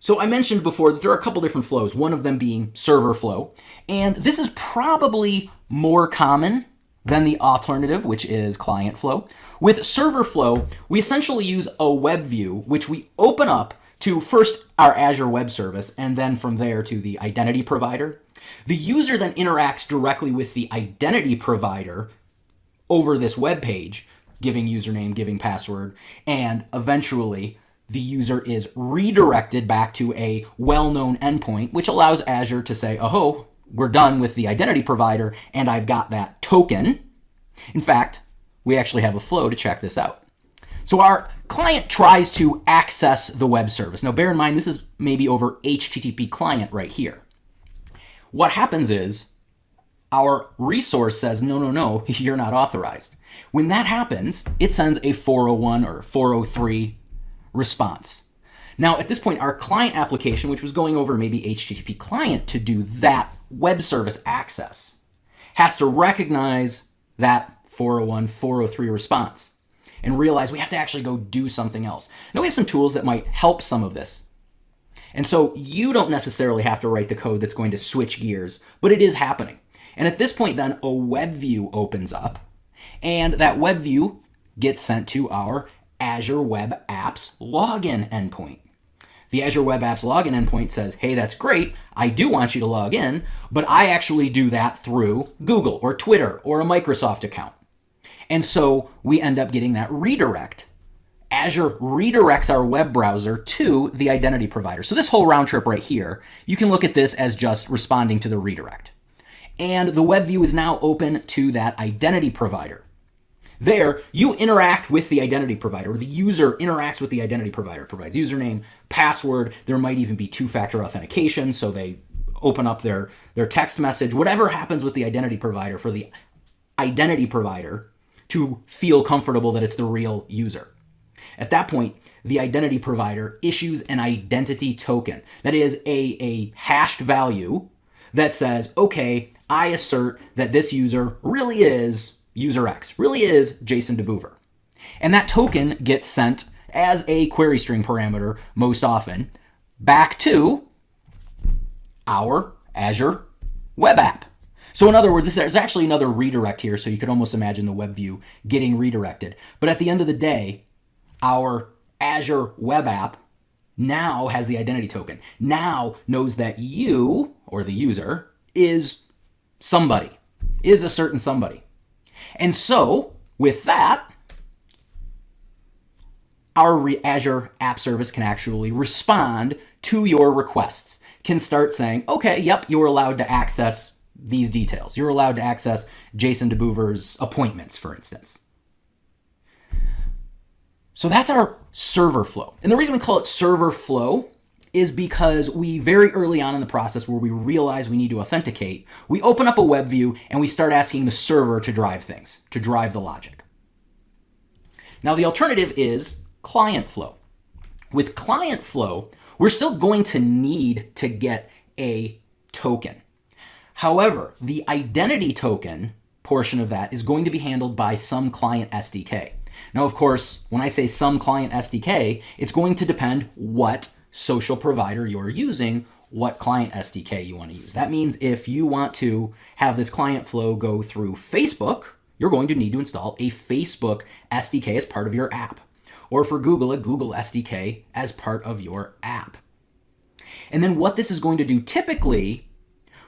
So I mentioned before that there are a couple different flows, one of them being server flow, and this is probably more common than the alternative, which is client flow. With server flow, we essentially use a web view, which we open up to first our Azure Web Service, and then from there to the identity provider. The user then interacts directly with the identity provider over this web page, giving username, giving password, and eventually the user is redirected back to a well-known endpoint, which allows Azure to say, oh, we're done with the identity provider, and I've got that token. In fact, we actually have a flow to check this out. So our client tries to access the web service. Now, bear in mind, this is maybe over HTTP client right here. What happens is our resource says, no, you're not authorized. When that happens, it sends a 401 or 403 response. Now, at this point, our client application, which was going over maybe HTTP client to do that web service access, has to recognize that 401, 403 response and realize we have to actually go do something else. Now, we have some tools that might help some of this. And so you don't necessarily have to write the code that's going to switch gears, but it is happening. And at this point, then, a web view opens up, and that web view gets sent to our Azure Web Apps login endpoint. The Azure Web Apps login endpoint says, hey, that's great. I do want you to log in, but I actually do that through Google or Twitter or a Microsoft account. And so we end up getting that redirect. Azure redirects our web browser to the identity provider. So this whole round trip right here, you can look at this as just responding to the redirect. And the web view is now open to that identity provider. There, you interact with the identity provider, or the user interacts with the identity provider, provides username, password. There might even be two-factor authentication, so they open up their text message. Whatever happens with the identity provider for the identity provider to feel comfortable that it's the real user. At that point, the identity provider issues an identity token. That is a hashed value that says, okay, I assert that this user really is user X, really is Jason DeBoover. And that token gets sent as a query string parameter most often back to our Azure web app. So in other words, there's actually another redirect here, so you could almost imagine the web view getting redirected. But at the end of the day, our Azure web app now has the identity token, now knows that you, or the user, is somebody, is a certain somebody. And so, with that, our Azure App Service can actually respond to your requests, can start saying, okay, yep, you're allowed to access these details. You're allowed to access Jason DeBoover's appointments, for instance. So that's our server flow. And the reason we call it server flow is because we very early on in the process where we realize we need to authenticate, we open up a web view and we start asking the server to drive things, to drive the logic. Now the alternative is client flow. With client flow, we're still going to need to get a token. However, the identity token portion of that is going to be handled by some client SDK. Now, of course, when I say some client SDK, it's going to depend what social provider you're using, what client SDK you want to use. That means if you want to have this client flow go through Facebook, you're going to need to install a Facebook SDK as part of your app. Or for Google, a Google SDK as part of your app. And then what this is going to do typically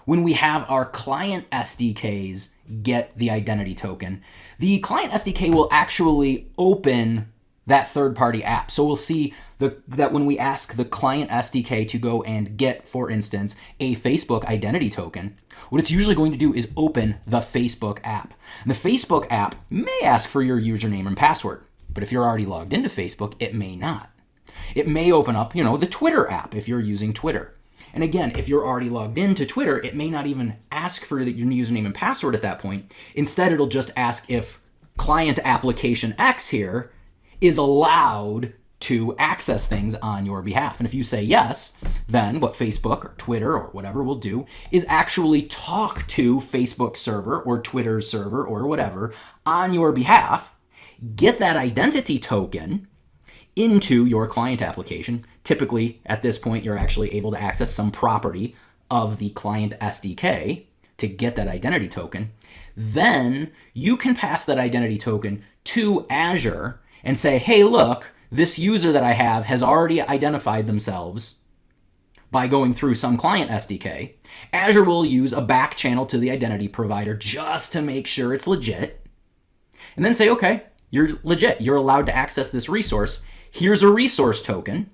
when we have our client SDKs get the identity token, the client SDK will actually open that third-party app. So we'll see that when we ask the client SDK to go and get, for instance, a Facebook identity token, what it's usually going to do is open the Facebook app. And the Facebook app may ask for your username and password, but if you're already logged into Facebook, it may not. It may open up, the Twitter app if you're using Twitter. And again, if you're already logged into Twitter, it may not even ask for your username and password at that point. Instead, it'll just ask if client application X here is allowed to access things on your behalf. And if you say yes, then what Facebook or Twitter or whatever will do is actually talk to Facebook server or Twitter server or whatever on your behalf, get that identity token into your client application, typically at this point, you're actually able to access some property of the client SDK to get that identity token. Then you can pass that identity token to Azure and say, hey, look, this user that I have has already identified themselves by going through some client SDK. Azure will use a back channel to the identity provider just to make sure it's legit. And then say, okay, you're legit. You're allowed to access this resource. Here's a resource token.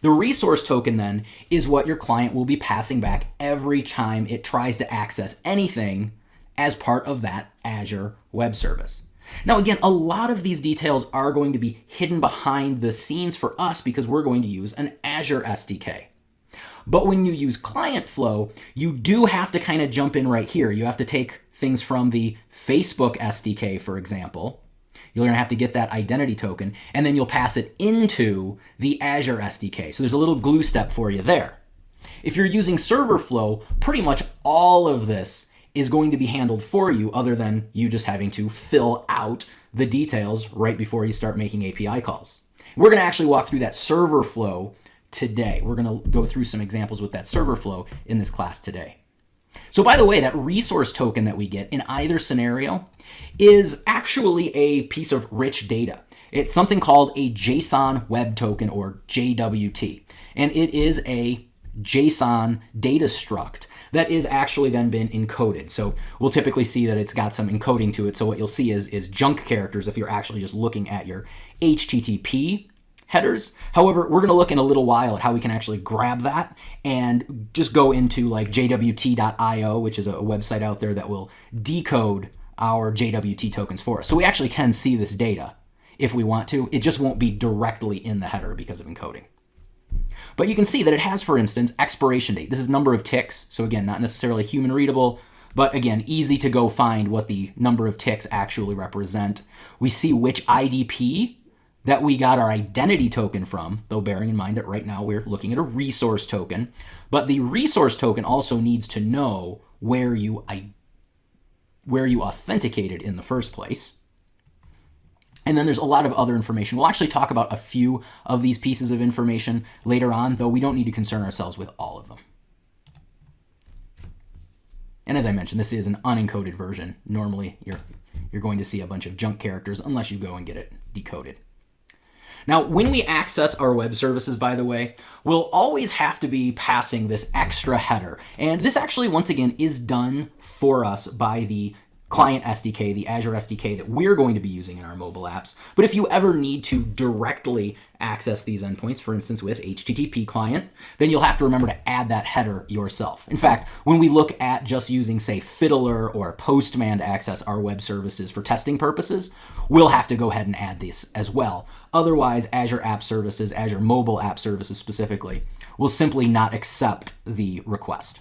The resource token then is what your client will be passing back every time it tries to access anything as part of that Azure web service. Now, again, a lot of these details are going to be hidden behind the scenes for us because we're going to use an Azure SDK. But when you use client flow, you do have to kind of jump in right here. You have to take things from the Facebook SDK, for example. You're going to have to get that identity token, and then you'll pass it into the Azure SDK. So there's a little glue step for you there. If you're using server flow, pretty much all of this is going to be handled for you other than you just having to fill out the details right before you start making API calls. We're going to actually walk through that server flow today. We're going to go through some examples with that server flow in this class today. So by the way, that resource token that we get in either scenario is actually a piece of rich data. It's something called a JSON Web Token, or JWT. And it is a JSON data struct that is actually then been encoded. So we'll typically see that it's got some encoding to it. So what you'll see is junk characters if you're actually just looking at your HTTP headers. However, we're going to look in a little while at how we can actually grab that and just go into like jwt.io, which is a website out there that will decode our JWT tokens for us. So we actually can see this data if we want to. It just won't be directly in the header because of encoding. But you can see that it has, for instance, expiration date. This is number of ticks. So again, not necessarily human readable, but again, easy to go find what the number of ticks actually represent. We see which IDP that we got our identity token from, though bearing in mind that right now we're looking at a resource token. But the resource token also needs to know where you authenticated in the first place. And then there's a lot of other information. We'll actually talk about a few of these pieces of information later on, though we don't need to concern ourselves with all of them. And as I mentioned, this is an unencoded version. Normally, you're going to see a bunch of junk characters unless you go and get it decoded. Now, when we access our web services, by the way, we'll always have to be passing this extra header. And this actually, once again, is done for us by the client SDK, the Azure SDK that we're going to be using in our mobile apps. But if you ever need to directly access these endpoints, for instance, with HTTP client, then you'll have to remember to add that header yourself. In fact, when we look at just using, say, Fiddler or Postman to access our web services for testing purposes, we'll have to go ahead and add this as well. Otherwise, Azure App Services, Azure Mobile App Services specifically, will simply not accept the request.